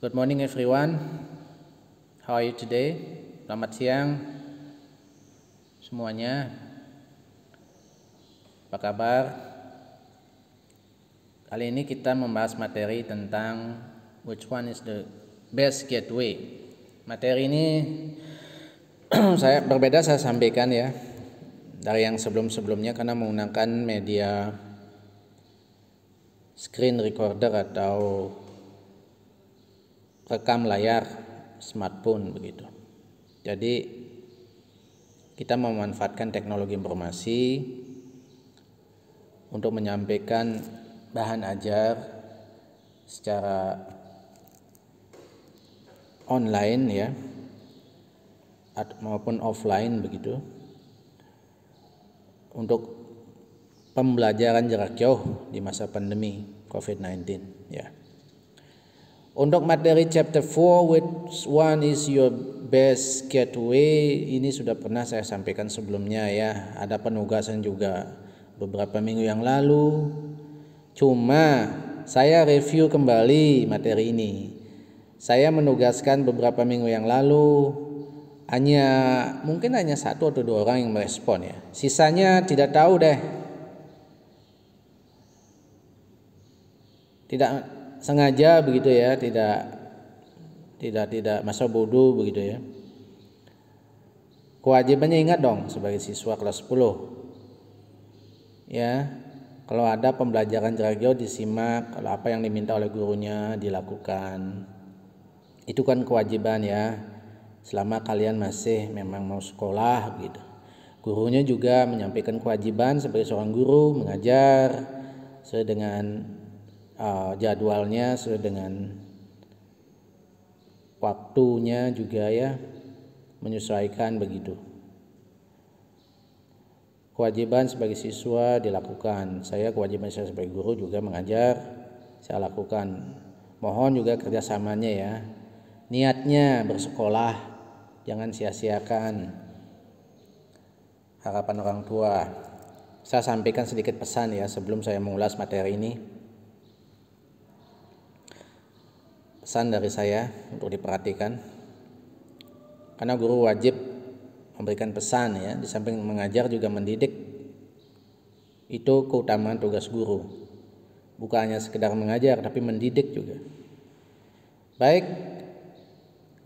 Good morning everyone. How are you today? Selamat siang semuanya. Apa kabar? Kali ini kita membahas materi tentang which one is the best gateway. Materi ini saya sampaikan ya dari yang sebelum-sebelumnya karena menggunakan media screen recorder atau rekam layar smartphone begitu. Jadi kita memanfaatkan teknologi informasi untuk menyampaikan bahan ajar secara online ya maupun offline begitu untuk pembelajaran jarak jauh di masa pandemi COVID-19 ya. Untuk materi chapter 4, which one is your best gateway, ini sudah pernah saya sampaikan sebelumnya ya. Ada penugasan juga beberapa minggu yang lalu. Cuma saya review kembali materi ini. Saya menugaskan beberapa minggu yang lalu, mungkin hanya 1 atau 2 orang yang merespon ya. Sisanya tidak tahu deh. Tidak sengaja begitu ya, tidak masa bodoh begitu ya. Kewajibannya ingat dong sebagai siswa kelas 10 ya, kalau ada pembelajaran jarak jauh disimak, kalau apa yang diminta oleh gurunya dilakukan. Itu kan kewajiban ya, selama kalian masih memang mau sekolah gitu. Gurunya juga menyampaikan kewajiban sebagai seorang guru, mengajar sesuai dengan jadwalnya, sesuai dengan waktunya juga ya, menyesuaikan begitu. Kewajiban sebagai siswa dilakukan. Kewajiban saya sebagai guru juga mengajar, saya lakukan. Mohon juga kerjasamanya ya. Niatnya bersekolah, jangan sia-siakan harapan orang tua. Saya sampaikan sedikit pesan ya sebelum saya mengulas materi ini. Pesan dari saya untuk diperhatikan, karena guru wajib memberikan pesan ya, di samping mengajar juga mendidik. Itu keutamaan tugas guru, bukan hanya sekedar mengajar tapi mendidik juga. Baik,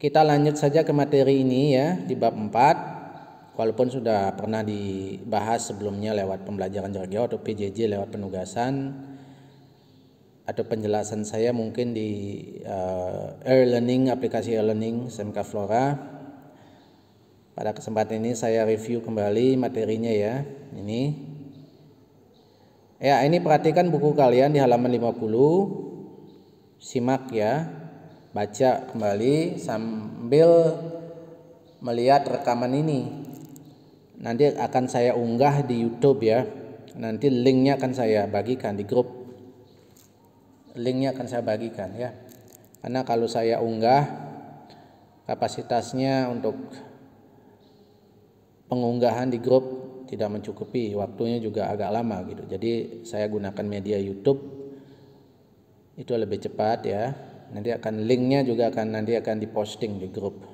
kita lanjut saja ke materi ini ya, di bab 4. Walaupun sudah pernah dibahas sebelumnya lewat pembelajaran jarak jauh atau PJJ lewat penugasan atau penjelasan saya mungkin di e-learning, aplikasi e-learning SMK Flora. Pada kesempatan ini saya review kembali materinya ya. Ini perhatikan buku kalian di halaman 50. Simak ya, baca kembali sambil melihat rekaman ini. Nanti akan saya unggah di YouTube ya. Nanti linknya akan saya bagikan di grup. Linknya akan saya bagikan ya, karena kalau saya unggah kapasitasnya untuk pengunggahan di grup tidak mencukupi, waktunya juga agak lama gitu. Jadi saya gunakan media YouTube, itu lebih cepat ya. Nanti akan linknya juga akan diposting di grup.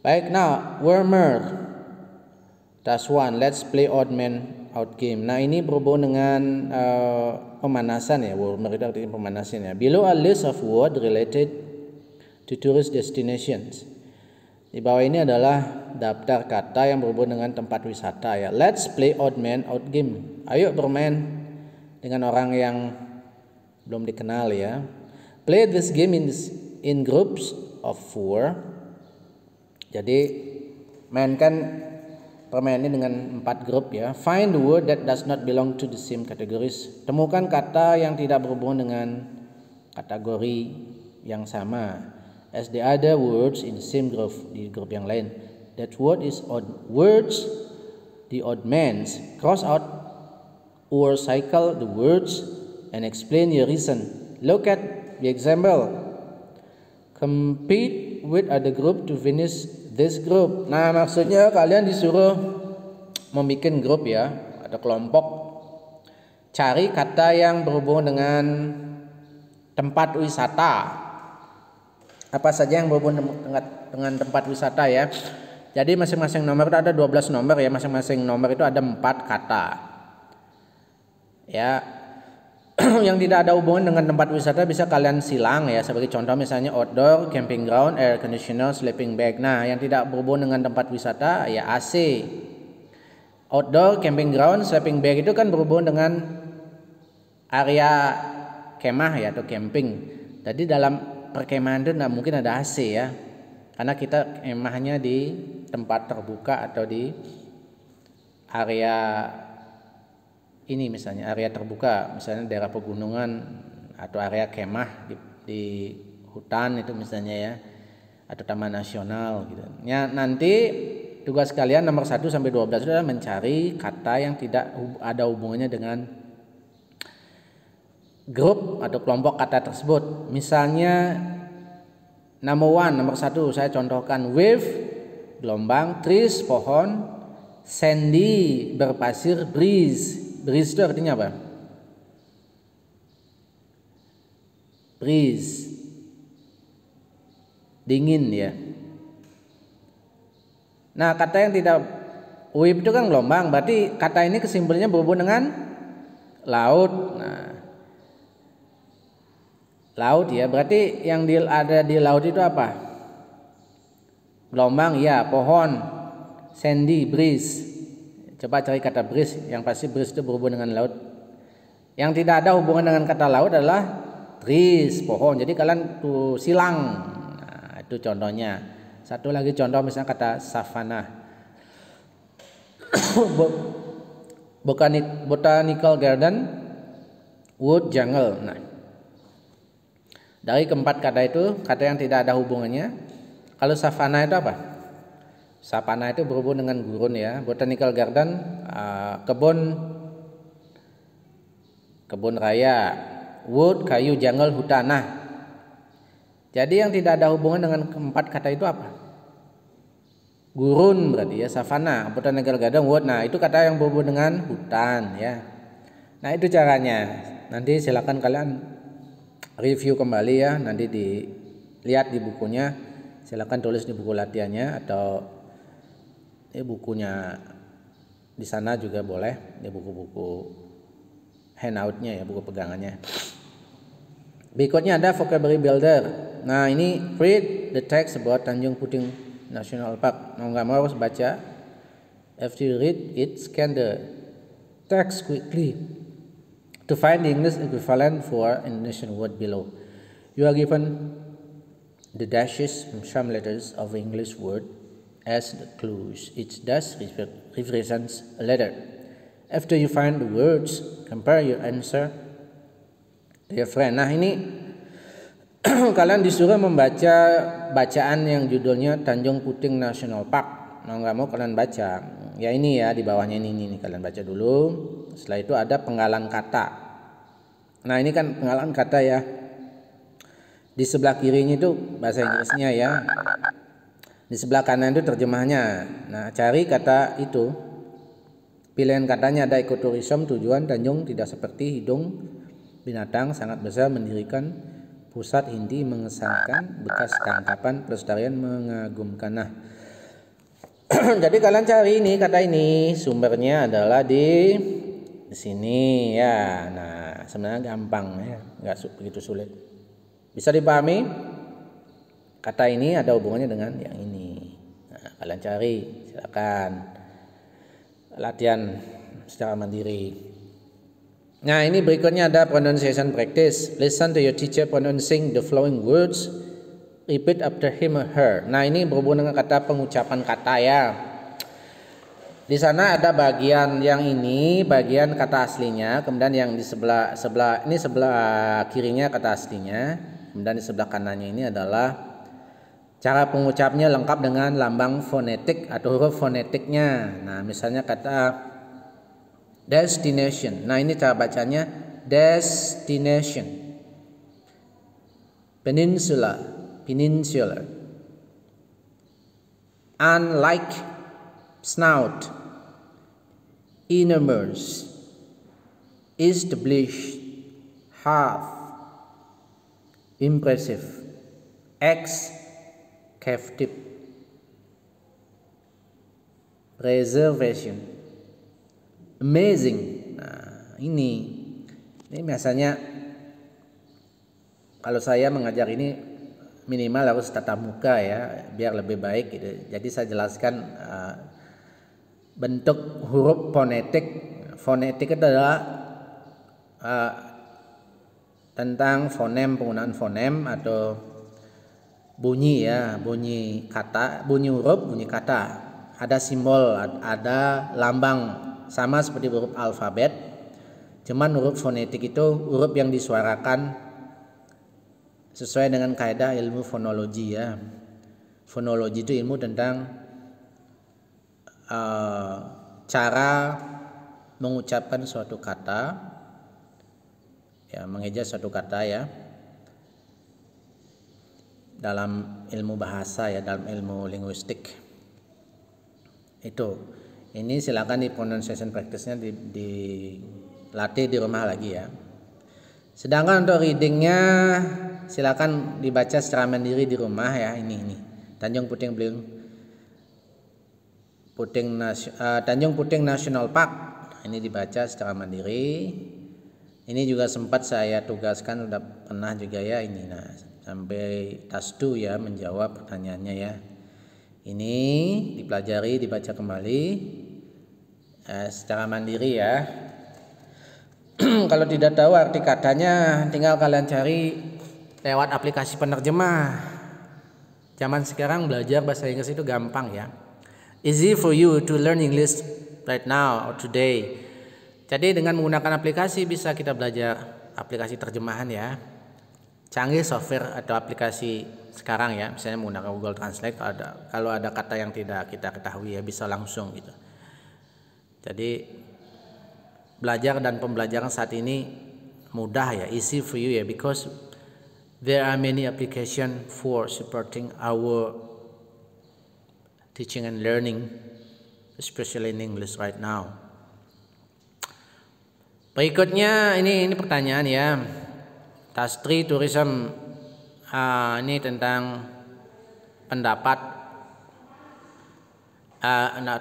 Baik, now warmer task 1, let's play odd man out game. Nah ini berhubung dengan pemanasan ya, warmer itu artinya pemanasan ya. Below a list of word related to tourist destinations. Di bawah ini adalah daftar kata yang berhubungan dengan tempat wisata ya. Let's play odd man out game. Ayo bermain dengan orang yang belum dikenal ya. Play this game in groups of 4. Jadi mainkan permainan ini dengan 4 grup ya. Find the word that does not belong to the same categories. Temukan kata yang tidak berhubungan dengan kategori yang sama as the other words in the same group, di grup yang lain. That word is odd words, the odd mans. Cross out or cycle the words and explain your reason. Look at the example. Compete with other group to finish this group. Nah maksudnya kalian disuruh membuat grup ya, ada kelompok. Cari kata yang berhubungan dengan tempat wisata. apa saja yang berhubungan dengan tempat wisata ya. Jadi masing-masing nomor itu ada 12 nomor ya, masing-masing nomor itu ada 4 kata. Ya. Yang tidak ada hubungan dengan tempat wisata bisa kalian silang ya, sebagai contoh misalnya outdoor, camping ground, air conditioner, sleeping bag. Nah, yang tidak berhubungan dengan tempat wisata ya AC. Outdoor, camping ground, sleeping bag itu kan berhubungan dengan area kemah ya atau camping. Jadi dalam perkemahan itu tidak mungkin ada AC ya, karena kita kemahnya di tempat terbuka atau di area ini, misalnya area terbuka, misalnya daerah pegunungan atau area kemah di hutan itu misalnya ya, atau taman nasional gitu. Ya, nanti tugas kalian nomor 1 sampai 12 adalah mencari kata yang tidak ada hubungannya dengan grup atau kelompok kata tersebut. Misalnya nomor 1 saya contohkan wave gelombang, trees pohon, sandy berpasir, breeze. Breeze itu artinya apa? Breeze, dingin ya. Nah, kata yang tidak wave itu kan gelombang, berarti kata ini kesimpulannya berhubungan dengan laut. Nah, laut ya, berarti yang ada di laut itu apa? Gelombang ya, pohon, sandy, breeze. Coba cari kata breeze, yang pasti breeze itu berhubungan dengan laut. Yang tidak ada hubungan dengan kata laut adalah trees, pohon. Jadi kalian tuh silang. Nah, itu contohnya. Satu lagi contoh misalnya kata savana. Botanical garden, wood, jungle. Nah, dari keempat kata itu, kata yang tidak ada hubungannya. Kalau savana itu apa? Savana itu berhubungan dengan gurun ya. Botanical garden, kebun raya. Wood, kayu, jungle, hutan. Nah, jadi yang tidak ada hubungan dengan keempat kata itu apa? Gurun berarti ya, savana, botanical garden, wood. Nah, itu kata yang berhubungan dengan hutan ya. Nah, itu caranya. Nanti silakan kalian review kembali ya, nanti dilihat di bukunya, silakan tulis di buku latihannya atau bukunya di sana juga boleh, di buku-buku handoutnya ya, buku pegangannya. Berikutnya ada vocabulary builder. Nah, ini read the text about Tanjung Puting National Park. Mau nggak mau harus baca. After you read it, scan the text quickly to find the English equivalent for Indonesian word below. You are given the dashes from some letters of English word as the clues. Each dash represents a letter. After you find the words, compare your answer to your friend. Nah, ini kalian disuruh membaca bacaan yang judulnya Tanjung Puting National Park. Mau nggak mau kalian baca. Ya ini ya, di bawahnya ini kalian baca dulu. Setelah itu ada penggalan kata. Nah, ini kan penggalan kata ya. Di sebelah kirinya itu bahasa Inggrisnya ya. Di sebelah kanan itu terjemahnya. Nah, cari kata itu. Pilihan katanya ada ekoturism, tujuan Tanjung tidak seperti hidung binatang sangat besar mendirikan pusat inti mengesankan, bekas tangkapan pelestarian mengagumkan. Nah, jadi kalian cari ini kata ini, sumbernya adalah di sini ya. Nah, sebenarnya gampang ya, nggak begitu sulit. Bisa dipahami? Kata ini ada hubungannya dengan yang ini. Nah, kalian cari, silakan latihan secara mandiri. Nah, ini berikutnya ada pronunciation practice. Listen to your teacher pronouncing the following words. Repeat after him or her. Nah, ini berhubungan dengan kata pengucapan kata ya. Di sana ada bagian yang ini, bagian kata aslinya, kemudian yang di sebelah kirinya kata aslinya, kemudian di sebelah kanannya ini adalah cara pengucapnya lengkap dengan lambang fonetik atau huruf fonetiknya. Nah, misalnya kata destination. Nah, ini cara bacanya destination. Peninsula. Unlike, snout. Enormous. Established. Half. Impressive. ex captive, preservation, amazing. Nah, ini biasanya kalau saya mengajar ini minimal harus tatap muka ya, biar lebih baik gitu. Jadi saya jelaskan bentuk huruf fonetik. Fonetik itu adalah tentang fonem, penggunaan fonem atau bunyi ya, bunyi kata, bunyi huruf, bunyi kata. Ada simbol, ada lambang, sama seperti huruf alfabet. Cuman huruf fonetik itu huruf yang disuarakan sesuai dengan kaidah ilmu fonologi ya. Fonologi itu ilmu tentang cara mengucapkan suatu kata, ya, mengeja suatu kata ya, dalam ilmu bahasa ya, dalam ilmu linguistik. Itu, ini silakan di pronunciation practice-nya dilatih di rumah lagi ya. Sedangkan untuk readingnya silakan dibaca secara mandiri di rumah ya. Ini Tanjung Puting Beliung, Tanjung Puting National Park. Ini dibaca secara mandiri. Ini juga sempat saya tugaskan, udah pernah juga ya ini. Nah, sampai tas 2 ya menjawab pertanyaannya ya. Ini dipelajari, dibaca kembali secara mandiri ya. Kalau tidak tahu arti katanya, tinggal kalian cari lewat aplikasi penerjemah. Zaman sekarang belajar bahasa Inggris itu gampang ya. Easy for you to learn English right now or today. Jadi dengan menggunakan aplikasi bisa kita belajar aplikasi terjemahan ya. Canggih software atau aplikasi sekarang ya, misalnya menggunakan Google Translate, kalau ada kata yang tidak kita ketahui ya bisa langsung gitu. Jadi belajar dan pembelajaran saat ini mudah ya, easy for you ya, because there are many application for supporting our teaching and learning, especially in English right now. Berikutnya ini pertanyaan ya. Tas 3 tourism, ini tentang pendapat.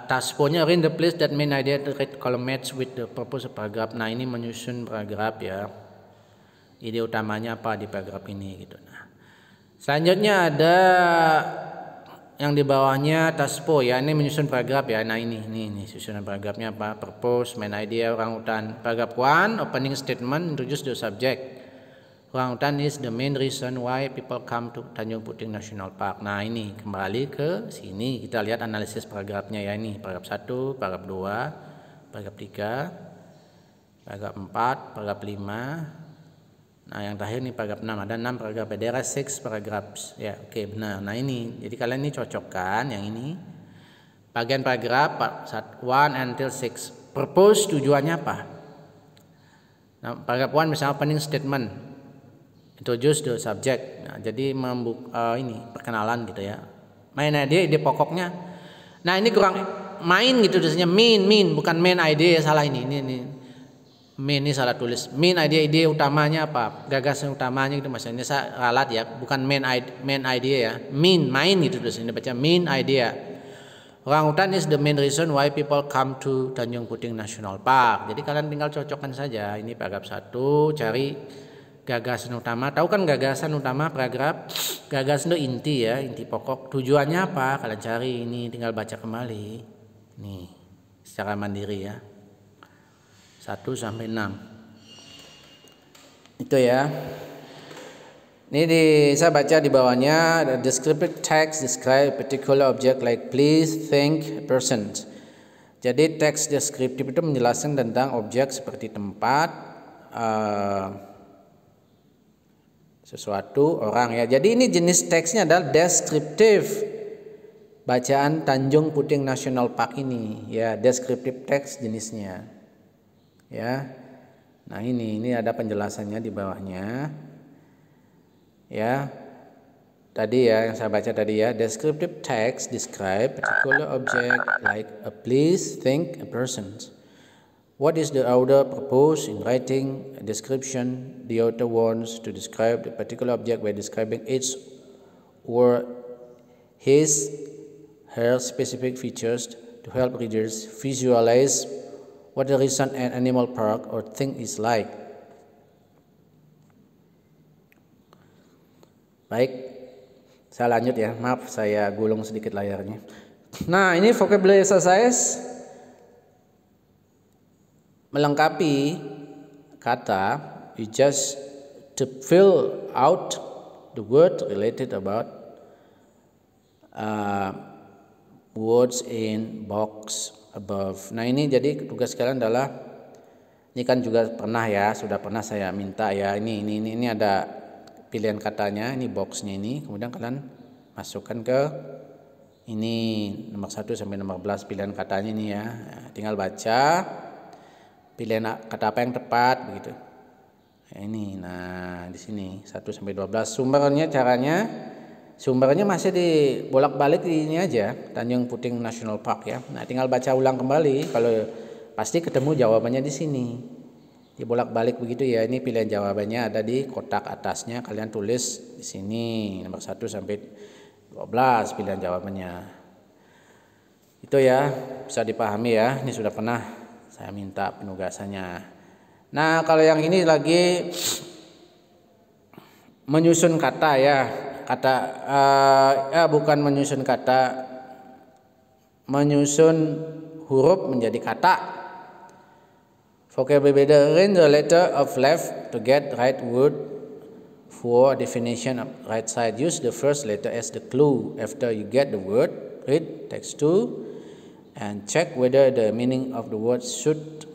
Tas 4-nya arrange the place that main idea to read column match with the purpose of paragraph. Nah, ini menyusun paragraf ya. Ide utamanya apa di paragraf ini gitu. Nah, selanjutnya ada yang di bawahnya tas 4 ya, ini menyusun paragraf ya. Nah, ini susunan paragrafnya apa? Purpose, main idea, orangutan. Paragraph 1, opening statement, introduce the subject. Orangutan is the main reason why people come to Tanjung Puting National Park. Nah, ini kembali ke sini, kita lihat analisis paragrafnya ya. Ini paragraf 1, paragraf 2, paragraf 3, paragraf 4, paragraf 5. Nah, yang terakhir ini paragraf 6. Ada 6 paragraf. There are 6 paragraphs. Ya, oke, benar. Nah, ini. Jadi kalian ini cocokkan yang ini. Bagian paragraf 1 until 6. Purpose, tujuannya apa? Nah, paragraf 1 misalnya opening statement. Introduce the subject. Nah, jadi ini perkenalan gitu ya. Main ide pokoknya. Nah, ini kurang main gitu tulisnya, main bukan main idea, salah ini main ini salah tulis. Main ide utamanya apa? Gagasan utamanya gitu, maksudnya saya ralat ya, bukan main idea ya. Main gitu tulis, ini baca main idea. Orangutan is the main reason why people come to Tanjung Puting National Park. Jadi kalian tinggal cocokkan saja. Ini paragraf 1, cari gagasan utama. Tahu kan gagasan utama paragraf? Gagasan itu inti ya, inti pokok. Tujuannya apa? Kalian cari, ini tinggal baca kembali. Nih, secara mandiri ya. 1 sampai 6. Itu ya. Ini saya baca di bawahnya, the descriptive text describe particular object like please, think, person. Jadi teks deskriptif itu menjelaskan tentang objek seperti tempat, sesuatu, orang ya. Jadi ini jenis teksnya adalah deskriptif. Bacaan Tanjung Puting National Park ini ya, deskriptif teks jenisnya. Ya. Nah, ini ada penjelasannya di bawahnya. Ya. Tadi ya yang saya baca tadi ya, descriptive text describe particular object like a place, thing, a person. What is the author propose in writing a description? The author wants to describe the particular object by describing its or his, her specific features to help readers visualize what the recent animal park or thing is like. Baik, saya lanjut ya. Maaf, saya gulung sedikit layarnya. Nah, ini vocabulary exercise melengkapi kata. You just to fill out the word related about words in box above. Nah, ini jadi tugas kalian adalah, ini kan juga pernah ya, sudah pernah saya minta ya. Ini ada pilihan katanya, ini boxnya ini. Kemudian kalian masukkan ke ini nomor 1 sampai nomor 11 pilihan katanya ini ya. Tinggal baca pilihan kata apa yang tepat begitu. Ini, nah di sini 1 sampai 12. Sumbernya masih di bolak-balik di ini aja, Tanjung Puting National Park ya. Nah, tinggal baca ulang kembali, kalau pasti ketemu jawabannya di sini. Di bolak-balik begitu ya. Ini pilihan jawabannya ada di kotak atasnya, kalian tulis di sini nomor 1 sampai 12 pilihan jawabannya. Itu ya, bisa dipahami ya. Ini sudah pernah saya minta penugasannya. Nah, kalau yang ini lagi menyusun kata ya. Bukan menyusun kata, menyusun huruf menjadi kata. Vocabulary, arrange the letter of left to get right word for definition of right side. Use the first letter as the clue. After you get the word, read text 2 and check whether the meaning of the word suit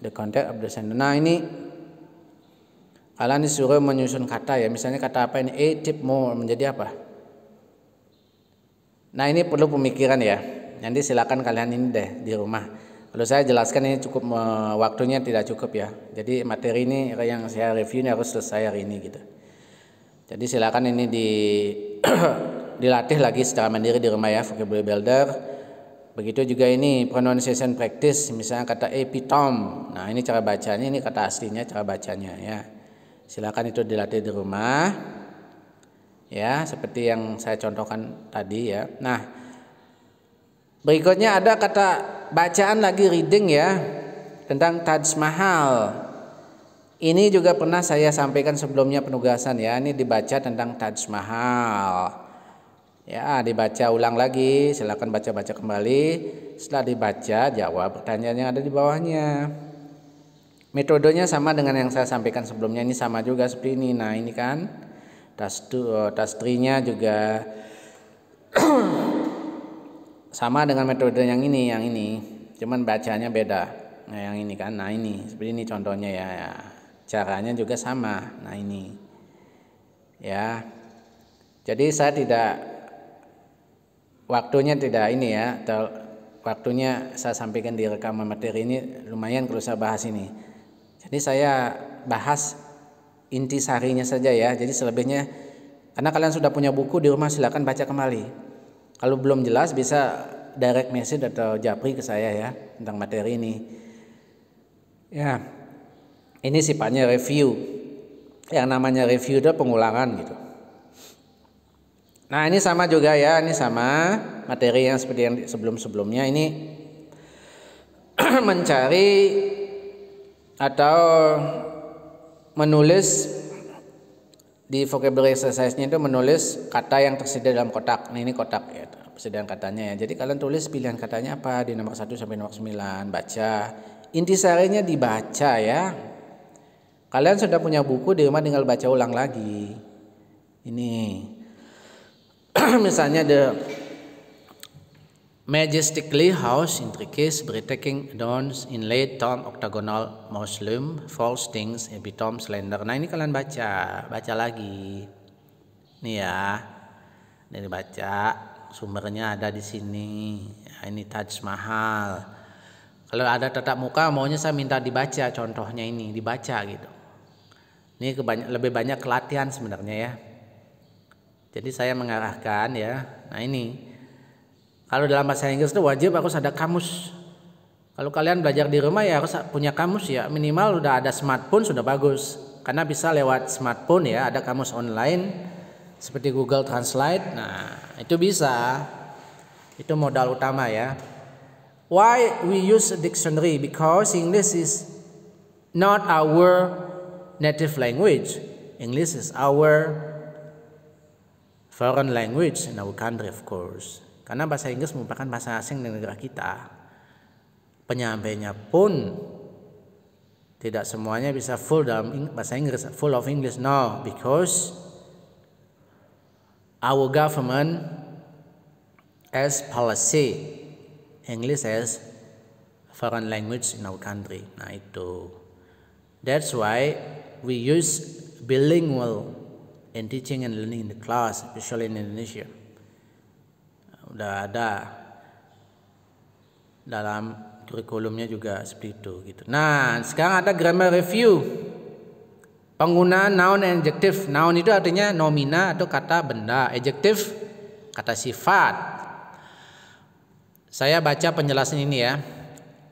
the content of the sentence. Nah, ini kalian disuruh menyusun kata ya. Misalnya kata apa ini? A tip more menjadi apa? Nah, ini perlu pemikiran ya. Nanti silakan kalian ini deh di rumah. Kalau saya jelaskan ini cukup, waktunya tidak cukup ya. Jadi materi ini yang saya review ini harus selesai hari ini gitu. Jadi silakan ini dilatih lagi secara mandiri di rumah ya, vocabulary builder. Begitu juga ini pronunciation practice. Misalnya kata epitome. Nah, ini cara bacanya, ini kata aslinya, cara bacanya ya. Silakan itu dilatih di rumah ya, seperti yang saya contohkan tadi ya. Nah, berikutnya ada kata bacaan lagi, reading ya, tentang Taj Mahal. Ini juga pernah saya sampaikan sebelumnya penugasan ya. Ini dibaca tentang Taj Mahal ya, dibaca ulang lagi. Silakan baca-baca kembali. Setelah dibaca, jawab pertanyaan yang ada di bawahnya. Metodenya sama dengan yang saya sampaikan sebelumnya, ini sama juga seperti ini. Nah, ini kan task 3-nya juga sama dengan metode yang ini, cuman bacanya beda. Nah, yang ini kan, nah ini seperti ini contohnya ya. Caranya juga sama. Nah, ini ya. Jadi saya tidak, waktunya tidak ini ya, waktunya saya sampaikan di rekaman materi ini lumayan kalau saya bahas ini. Jadi saya bahas intisarinya saja ya. Jadi selebihnya, karena kalian sudah punya buku di rumah, silakan baca kembali. Kalau belum jelas bisa direct message atau japri ke saya ya tentang materi ini. Ya, ini sifatnya review. Yang namanya review itu pengulangan gitu. Nah, ini sama juga ya. Ini sama materi yang seperti yang sebelum-sebelumnya. Ini mencari atau menulis di vocabulary exercise-nya itu, menulis kata yang tersedia dalam kotak. Nah, ini kotak ya, persediaan katanya ya. Jadi kalian tulis pilihan katanya apa di nomor 1 sampai nomor 9, baca. Intisarinya dibaca ya. Kalian sudah punya buku di rumah, tinggal baca ulang lagi. Ini misalnya the majestically house intricacies breathtaking dawns inlaid tomb octagonal mausoleum false things epitome slender. Nah, ini kalian baca lagi nih ya. Ini dibaca, sumbernya ada di sini ya, ini Taj Mahal. Kalau ada tatap muka maunya saya minta dibaca, contohnya ini dibaca gitu. Ini lebih banyak kelatihan sebenarnya ya. Jadi saya mengarahkan ya. Nah, ini kalau dalam bahasa Inggris itu wajib harus ada kamus. Kalau kalian belajar di rumah ya harus punya kamus ya. Minimal udah ada smartphone sudah bagus. Karena bisa lewat smartphone ya, ada kamus online. seperti Google Translate. Nah, itu bisa. Itu modal utama ya. Why we use a dictionary? Because English is not our native language. English is our foreign language in our country, of course. Karena bahasa Inggris merupakan bahasa asing di negara kita. Penyampainya pun tidak semuanya bisa full dalam bahasa Inggris, full of English. No, because our government as policy English as foreign language in our country. Nah itu. That's why we use bilingual in teaching and learning in the class, especially in Indonesia. Udah ada dalam kurikulumnya juga seperti itu gitu. Nah, sekarang ada grammar review. Penggunaan noun and adjective. Noun itu artinya nomina atau kata benda, adjective kata sifat. Saya baca penjelasan ini ya.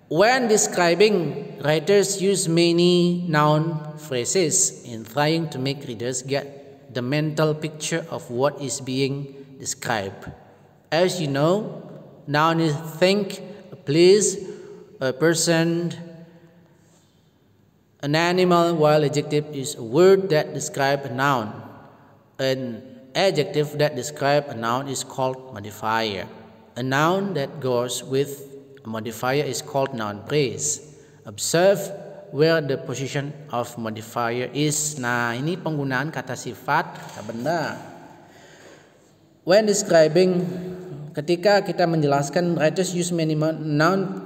When describing, writers use many noun phrases in trying to make readers get the mental picture of what is being described. As you know, noun is think, a place, a person, an animal, while adjective is a word that describes a noun. An adjective that describes a noun is called modifier. A noun that goes with a modifier is called noun phrase. Observe where the position of modifier is. Nah, ini penggunaan kata sifat, kata benda. When describing, ketika kita menjelaskan, writers use many noun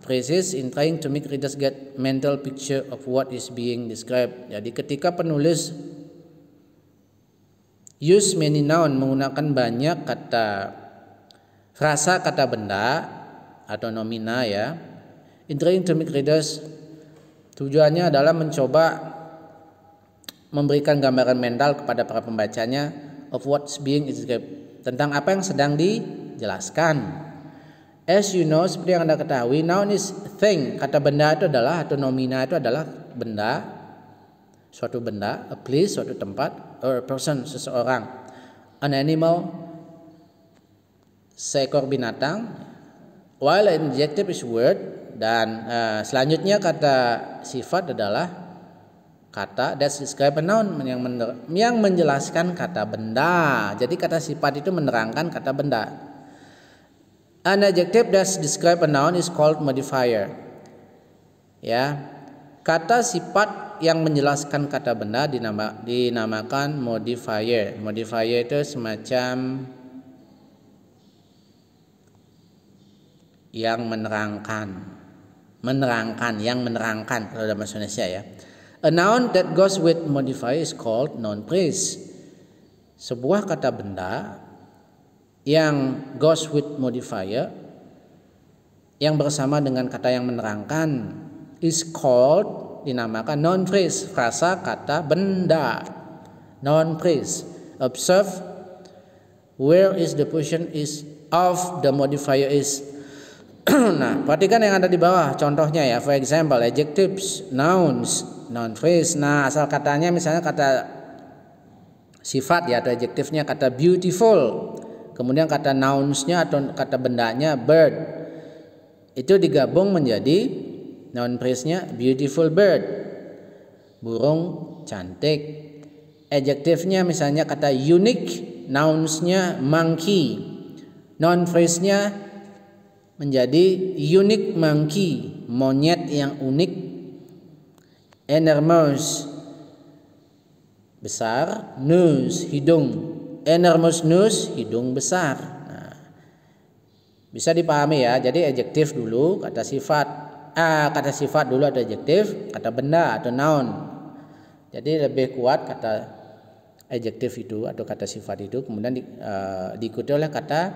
phrases in trying to make readers get mental picture of what is being described. Jadi ketika penulis use many noun, menggunakan banyak kata frasa kata benda atau nomina ya, in trying to make readers, tujuannya adalah mencoba memberikan gambaran mental kepada para pembacanya of what's being described, tentang apa yang sedang dijelaskan. As you know, seperti yang Anda ketahui, noun is thing. Kata benda itu adalah, atau nomina itu adalah benda, suatu benda, a place, suatu tempat, or a person, seseorang. An animal, seekor binatang. While an adjective is word, dan selanjutnya kata sifat adalah kata that describe a noun, yang menjelaskan kata benda. Jadi kata sifat itu menerangkan kata benda. An adjective that describe a noun is called modifier. Ya, kata sifat yang menjelaskan kata benda dinamakan modifier. Modifier itu semacam yang menerangkan kalau dalam bahasa Indonesia ya. A noun that goes with modifier is called noun phrase. Sebuah kata benda yang goes with modifier, yang bersama dengan kata yang menerangkan, is called, dinamakan noun phrase, frasa kata benda, noun phrase. Observe where is the position is of the modifier is. Nah, perhatikan yang ada di bawah contohnya ya. For example, adjectives, nouns, noun phrase. Nah, asal katanya misalnya kata sifat ya, atau adjektifnya kata beautiful. Kemudian kata nounsnya atau kata bendanya bird, itu digabung menjadi noun phrase-nya beautiful bird, burung cantik. Adjektifnya misalnya kata unique, nounsnya monkey, noun phrase-nya menjadi unique monkey, monyet yang unik. Enormous, besar, nose, hidung. Enormous nose, hidung besar. Nah, bisa dipahami ya. Jadi adjektif dulu, kata sifat. Kata sifat dulu ada adjektif, kata benda atau noun. Jadi lebih kuat kata adjektif itu atau kata sifat itu, kemudian diikuti oleh kata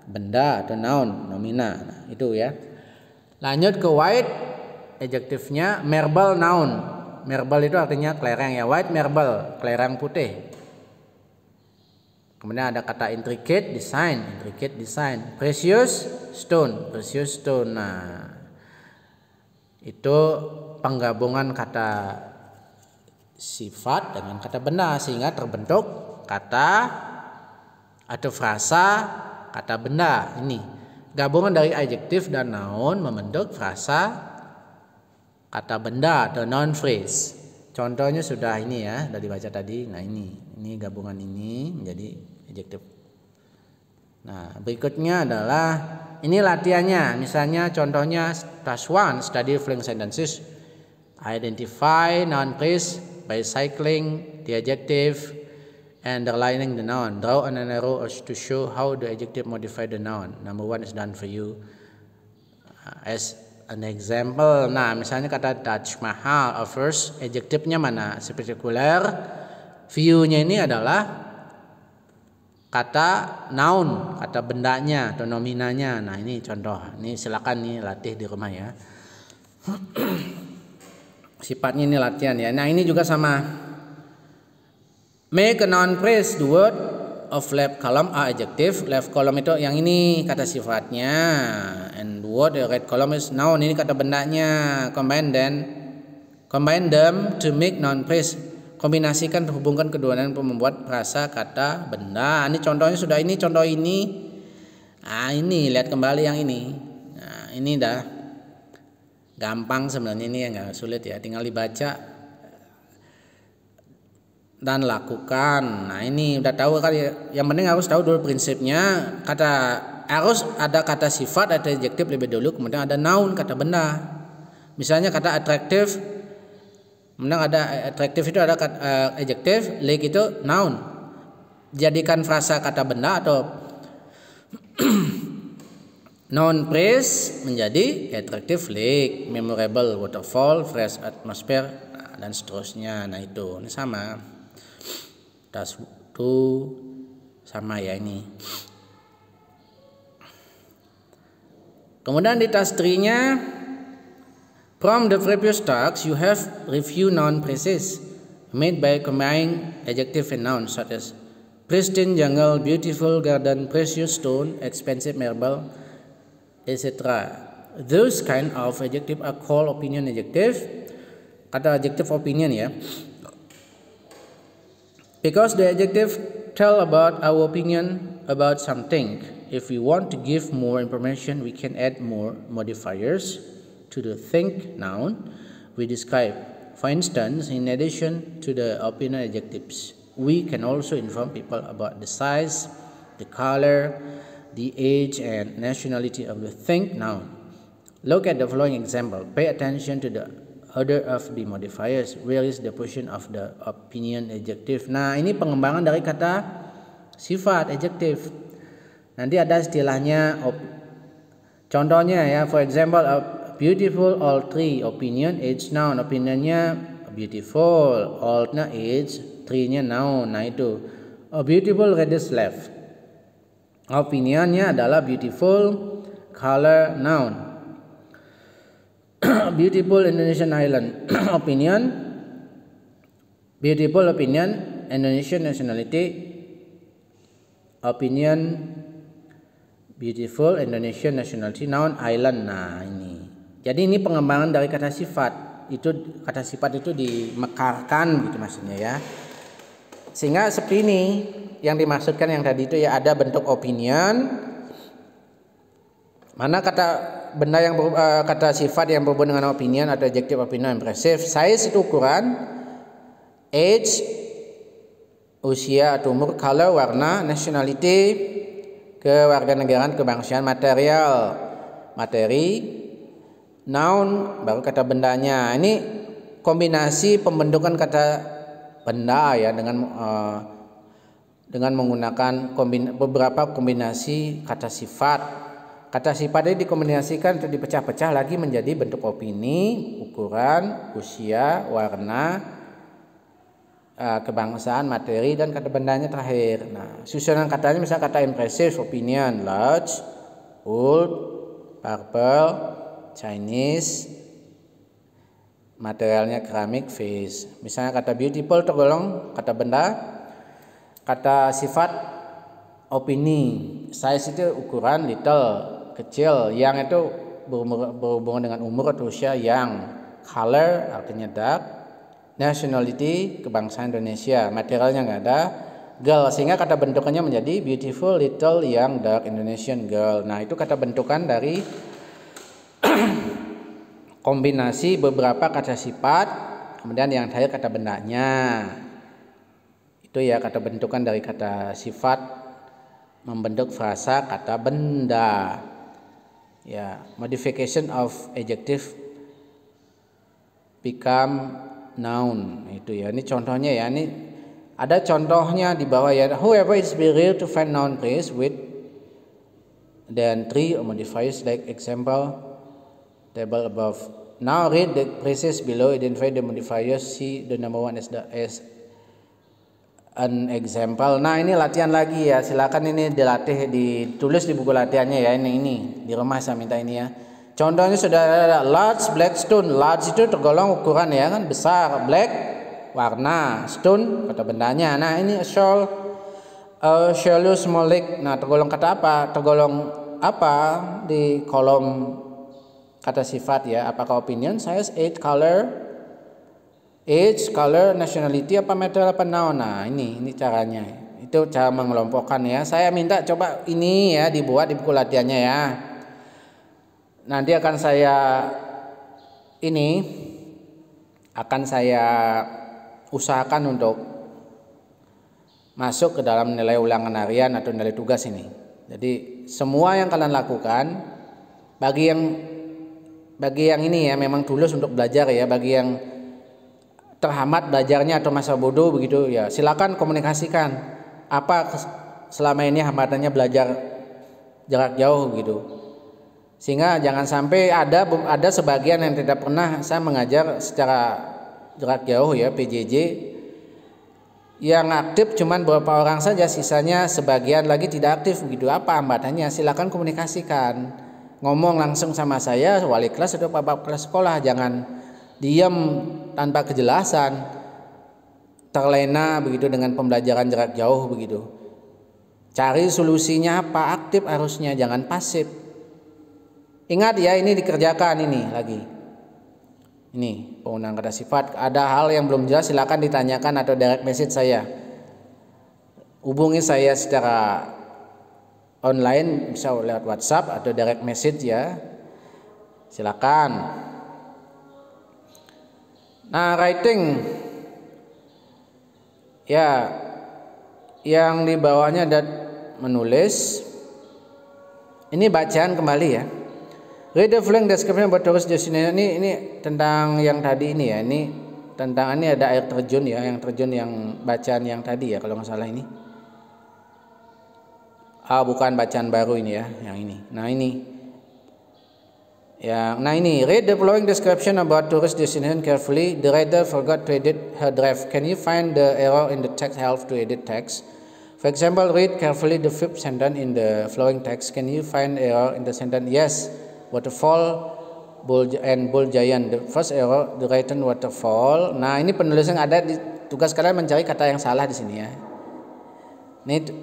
benda atau noun, nomina. Nah, itu ya. Lanjut ke white, adjektifnya marble, noun. Marble itu artinya kelereng ya. White marble, kelereng putih. Kemudian ada kata intricate design. Precious stone. Nah, itu penggabungan kata sifat dengan kata benda sehingga terbentuk kata atau frasa kata benda. Ini gabungan dari adjektif dan noun membentuk frasa kata benda atau noun phrase. Contohnya sudah ini ya, sudah dibaca tadi. Nah ini gabungan ini menjadi adjektif. Nah berikutnya adalah ini latihannya. Misalnya contohnya task 1, study following sentences. Identify noun phrase by cycling the adjective and underlining the noun. Draw an arrow to show how the adjective modify the noun. Number 1 is done for you. As an example, nah misalnya kata Taj Mahal, first adjektifnya mana? Spectacular. View-nya ini adalah kata noun, kata bendanya atau nominanya. Nah ini contoh. Ini silakan nih latih di rumah ya. Sifatnya ini latihan ya. Nah ini juga sama. Make a noun phrase. The word of left column are adjective. Left column itu yang ini kata sifatnya. And the word the right column is noun. Ini kata bendanya. Combine them to make noun phrase. Kombinasikan, hubungkan keduanya untuk membuat frasa kata benda. Ini contohnya sudah, ini contoh ini. Nah ini lihat kembali yang ini. Nah ini dah gampang sebenarnya, ini ya nggak sulit ya, tinggal dibaca dan lakukan. Nah ini udah tahu kan ya. Yang penting harus tahu dulu prinsipnya. Harus ada kata sifat atau adjektif lebih dulu, kemudian ada noun kata benda. Misalnya kata attractive, kemudian ada attractive itu ada adjektif, like itu noun. Jadikan frasa kata benda atau noun phrase menjadi attractive lake, memorable waterfall, fresh atmosphere, dan seterusnya. Nah itu ini sama. Task 2 sama ya ini. Kemudian di task 3-nya, from the previous tasks you have review noun phrases made by combining adjective and noun such as pristine jungle, beautiful garden, precious stone, expensive marble, etc. Those kind of adjective are called opinion adjective. Kata adjective opinion ya. Because the adjective tell about our opinion about something. If we want to give more information, we can add more modifiers to the think noun we describe. For instance, in addition to the opinion adjectives, we can also inform people about the size, the color, the age, and nationality of the think noun. Look at the following example. Pay attention to the order of the modifiers. Where is the position of the opinion adjective? Nah, ini pengembangan dari kata sifat adjective. Nanti ada istilahnya. Contohnya ya, for example, a beautiful old tree. Opinion age noun. Opinionnya beautiful, oldnya age, tree-nya noun. Nah itu. A beautiful reddish leaf. Opinionnya adalah beautiful, color noun. Beautiful Indonesian island. Opinion, beautiful opinion, Indonesian nationality. Opinion, beautiful Indonesian nationality, noun, island. Nah ini. Jadi ini pengembangan dari kata sifat. Itu kata sifat itu dimekarkan gitu maksudnya ya. Sehingga seperti ini yang dimaksudkan yang tadi itu ya, ada bentuk opinion. Mana kata benda yang kata sifat yang berhubungan dengan opinion atau adjective opinion impressive. Size itu ukuran, age usia atau umur, color warna, nationality kewarganegaraan, kebangsaan, material materi, noun baru kata bendanya. Ini kombinasi pembentukan kata benda ya dengan menggunakan beberapa kombinasi kata sifat. Kata sifat ini dikombinasikan atau dipecah-pecah lagi menjadi bentuk opini, ukuran, usia, warna, kebangsaan, materi, dan kata bendanya terakhir. Nah, susunan katanya misalnya kata impressive, opinion, large, old, purple, Chinese, materialnya keramik, vase. Misalnya kata beautiful tergolong kata benda, kata sifat opini, size itu ukuran, little kecil, yang itu berhubungan dengan umur atau usia, yang color artinya dark, nationality kebangsaan Indonesia, materialnya nggak ada, girl, sehingga kata bentukannya menjadi beautiful little young dark Indonesian girl. Nah, itu kata bentukan dari kombinasi beberapa kata sifat, kemudian yang terakhir kata bendanya. Itu ya kata bentukan dari kata sifat membentuk frasa kata benda. Ya, modification of adjective become noun. Itu ya. Ini contohnya ya. Ini ada contohnya di bawah ya. Whoever is be real to find noun phrase with then 3 modifiers like example table above. Now read the phrases below, identify the modifiers, see the number one as an example. Nah, ini latihan lagi ya. Silakan ini dilatih, ditulis di buku latihannya ya. Ini di rumah saya minta ini ya. Contohnya sudah ada large black stone. Large itu tergolong ukuran ya kan, besar. Black warna, stone kata bendanya. Nah, ini shallow small lake. Nah, tergolong kata apa? Tergolong apa di kolom kata sifat ya? Apakah opinion, size, age, color, nationality, apa matter, apa noun? Nah, ini caranya. Itu cara mengelompokkan ya. Saya minta coba ini ya dibuat di buku latihannya ya. Nanti akan saya usahakan untuk masuk ke dalam nilai ulangan harian atau nilai tugas ini. Jadi semua yang kalian lakukan, bagi yang ini ya memang tulus untuk belajar ya, bagi yang terhambat belajarnya atau masa bodoh begitu ya, silakan komunikasikan apa selama ini hambatannya belajar jarak jauh gitu. Sehingga jangan sampai ada sebagian yang tidak pernah saya mengajar secara jarak jauh ya, PJJ, yang aktif cuman beberapa orang saja, sisanya sebagian lagi tidak aktif begitu. Apa hambatannya? Silakan komunikasikan, ngomong langsung sama saya, wali kelas atau bapak kelas sekolah. Jangan diam tanpa kejelasan, terlena begitu dengan pembelajaran jarak jauh begitu. Cari solusinya apa, aktif harusnya, jangan pasif. Ingat ya, ini dikerjakan ini lagi. Ini penggunaan kata sifat. Ada hal yang belum jelas silakan ditanyakan atau direct message saya. Hubungi saya secara online, bisa lewat WhatsApp atau direct message ya. Silakan. Nah, writing ya, yang di bawahnya ada menulis. Ini bacaan kembali ya. Read the following description about tourist destination. Ini tentang yang tadi ini ya. Ini tentang, ini ada air terjun ya, yang terjun yang bacaan yang tadi ya kalau nggak salah ini. Bukan bacaan baru ini ya, yang ini. Nah, ini. Read the following description about tourist destination carefully. The writer forgot to edit her draft. Can you find the error in the text? Help to edit text. For example, read carefully the fifth sentence in the following text. Can you find error in the sentence? Yes. Waterfall, bull giant. The first error, the written waterfall. Nah, ini penulisan ada di tugas kalian, mencari kata yang salah di sini ya.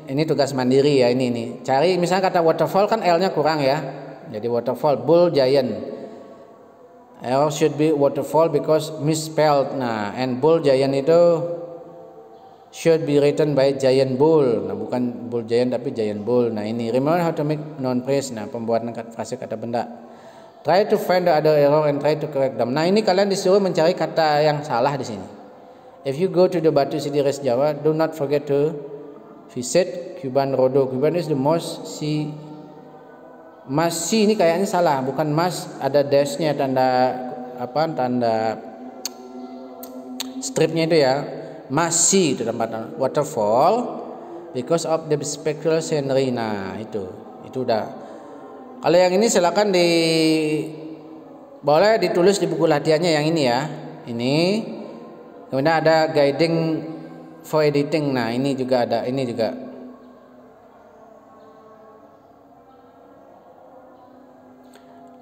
Ini tugas mandiri ya, ini. Cari misalnya kata waterfall kan L-nya kurang ya. Jadi waterfall, bull giant. Error should be waterfall because misspelled. Nah, and bull giant itu should be written by giant bull. Nah, bukan bull giant tapi giant bull. Nah, ini remember how to make noun phrase. Nah, pembuatan frase kata benda. Try to find the other error and try to correct them. Nah, ini kalian disuruh mencari kata yang salah di sini. If you go to the Batu City Res Jawa, do not forget to visit Cuban Rodo. Cuban is the most Mas C ini kayaknya salah, bukan mas, ada dashnya, tanda stripnya itu ya. Masih itu tempat waterfall because of the spectacular scenery. Nah, itu udah. Kalau yang ini silakan boleh ditulis di buku latihannya yang ini ya. Ini kemudian ada guiding for editing. Nah, ini juga ada, ini juga.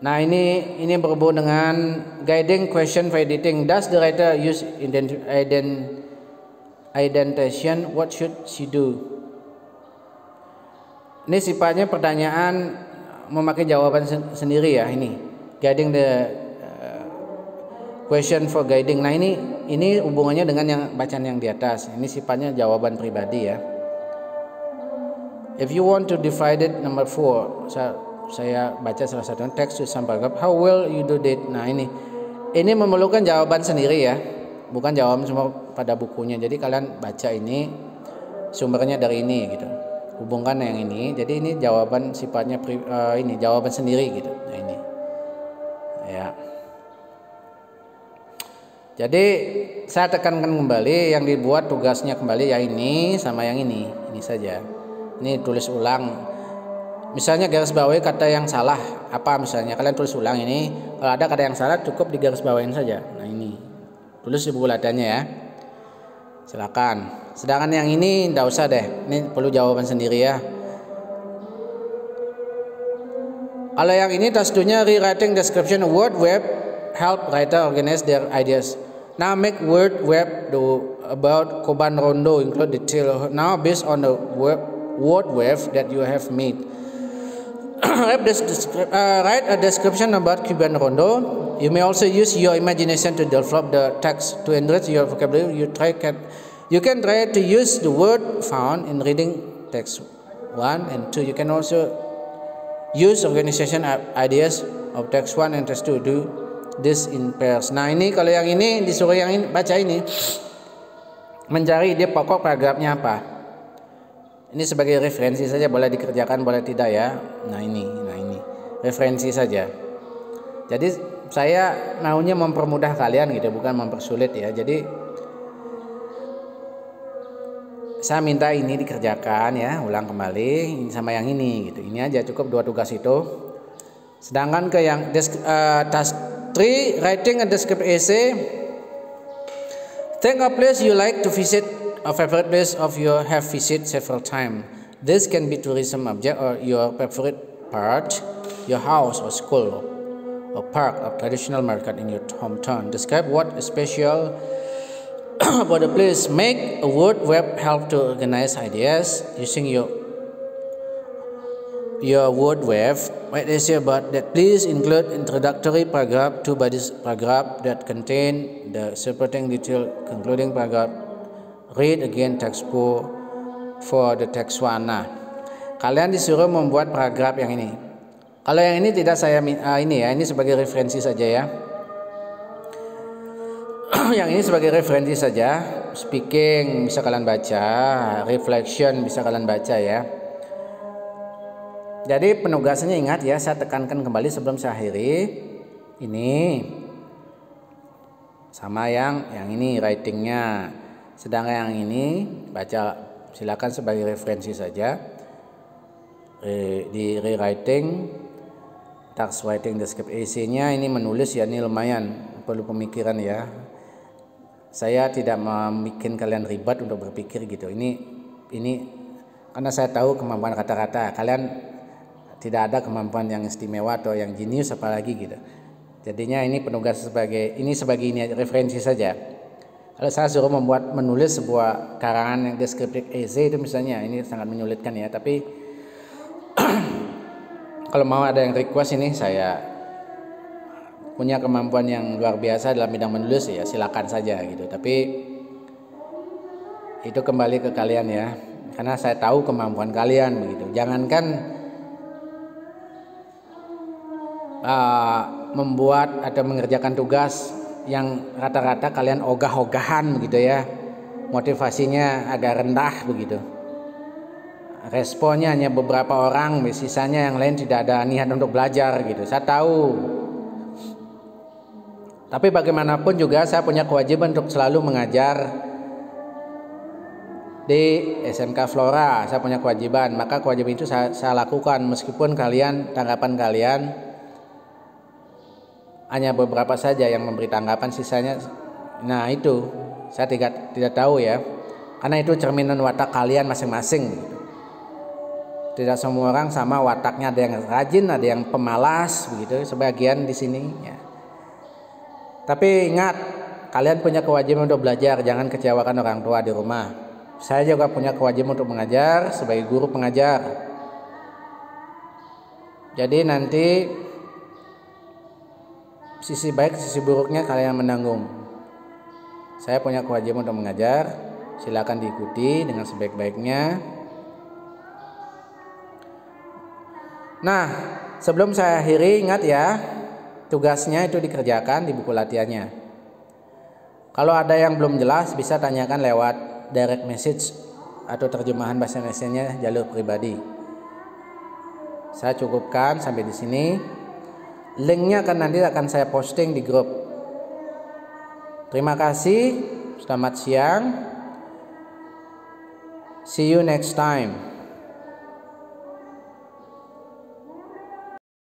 Nah, ini berhubung dengan guiding question for editing. Does the writer use indentation? What should she do? Ini sifatnya pertanyaan memakai jawaban sendiri ya, ini guiding the question for guiding. Nah, ini hubungannya dengan yang bacaan yang di atas. Ini sifatnya jawaban pribadi ya. If you want to divide it, number 4, saya baca salah satu text to some paragraph. How will you do that? Nah ini memerlukan jawaban sendiri ya, bukan jawaban semua pada bukunya. Jadi kalian baca ini sumbernya dari ini gitu, hubungkan yang ini. Jadi ini jawaban sifatnya ini jawaban sendiri gitu. Nah ini ya. Jadi saya tekankan kembali yang dibuat tugasnya kembali ya ini sama yang ini saja. Ini tulis ulang. Misalnya garis bawahi kata yang salah apa misalnya, kalian tulis ulang ini. Kalau ada kata yang salah cukup di garis bawahin saja. Nah ini tulis di buku latihannya ya. Silakan. Sedangkan yang ini enggak usah deh. Ini perlu jawaban sendiri ya. Kalau yang ini task-nya rewriting description word web help writer organize their ideas. Now make word web about Koban Rondo include detail. Now based on the word web that you have made. Write a description about Cuban Rondo. You may also use your imagination to develop the text to enrich your vocabulary. You can try to use the word found in reading text 1 and 2. You can also use organization ideas of text 1 and text 2. Do this in pairs. Nah ini kalau yang ini disuruh yang ini baca ini, mencari dia pokok paragrafnya apa. Ini sebagai referensi saja, boleh dikerjakan boleh tidak ya. Nah ini referensi saja. Jadi saya maunya mempermudah kalian gitu, bukan mempersulit ya. Jadi saya minta ini dikerjakan ya, ulang kembali sama yang ini gitu. Ini aja cukup 2 tugas itu. Sedangkan ke yang task 3, writing a descriptive essay. Think a place you like to visit, a favorite place of your have visited several times. This can be tourism object or your favorite part, your house or school or park or traditional market in your hometown. Describe what is special about the place. Make a word web help to organize ideas using your word web. Write essay about that. Please include introductory paragraph, 2 bodies paragraph that contain the supporting detail, concluding paragraph. Read again text for the text 1. Nah, kalian disuruh membuat paragraf yang ini. Kalau yang ini tidak saya ini ya, ini sebagai referensi saja ya. Yang ini sebagai referensi saja. Speaking bisa kalian baca, reflection bisa kalian baca ya. Jadi penugasannya ingat ya, saya tekankan kembali sebelum saya akhiri. Ini sama yang ini writingnya. Sedangkan yang ini baca silakan sebagai referensi saja. Di rewriting, task writing descriptive essay-nya ini menulis ya, ini lumayan perlu pemikiran ya. Saya tidak membuat kalian ribet untuk berpikir gitu. Ini karena saya tahu kemampuan kata-kata kalian tidak ada kemampuan yang istimewa atau yang jenius apalagi gitu. Jadinya ini penugas sebagai ini referensi saja. Kalau saya suruh menulis sebuah karangan yang descriptive essay itu misalnya, ini sangat menyulitkan ya. Tapi kalau mau ada yang request ini, saya punya kemampuan yang luar biasa dalam bidang menulis ya, silakan saja gitu. Tapi itu kembali ke kalian ya, karena saya tahu kemampuan kalian begitu. Jangankan membuat atau mengerjakan tugas yang rata-rata kalian ogah-ogahan begitu ya, motivasinya agak rendah begitu, responnya hanya beberapa orang, sisanya yang lain tidak ada niat untuk belajar gitu. Saya tahu, tapi bagaimanapun juga saya punya kewajiban untuk selalu mengajar di SMK Flora. Saya punya kewajiban, maka kewajiban itu saya lakukan meskipun tanggapan kalian hanya beberapa saja yang memberi tanggapan, sisanya nah itu saya tidak tahu ya, karena itu cerminan watak kalian masing-masing gitu. Tidak semua orang sama wataknya, ada yang rajin, ada yang pemalas begitu, sebagian di sini ya. Tapi ingat, kalian punya kewajiban untuk belajar, jangan kecewakan orang tua di rumah. Saya juga punya kewajiban untuk mengajar sebagai guru pengajar. Jadi nanti sisi baik, sisi buruknya kalian menanggung. Saya punya kewajiban untuk mengajar, silakan diikuti dengan sebaik-baiknya. Nah, sebelum saya akhiri, ingat ya, tugasnya itu dikerjakan di buku latihannya. Kalau ada yang belum jelas bisa tanyakan lewat direct message atau terjemahan bahasa Indonesianya jalur pribadi. Saya cukupkan sampai di sini. Linknya nanti akan saya posting di grup. Terima kasih. Selamat siang. See you next time.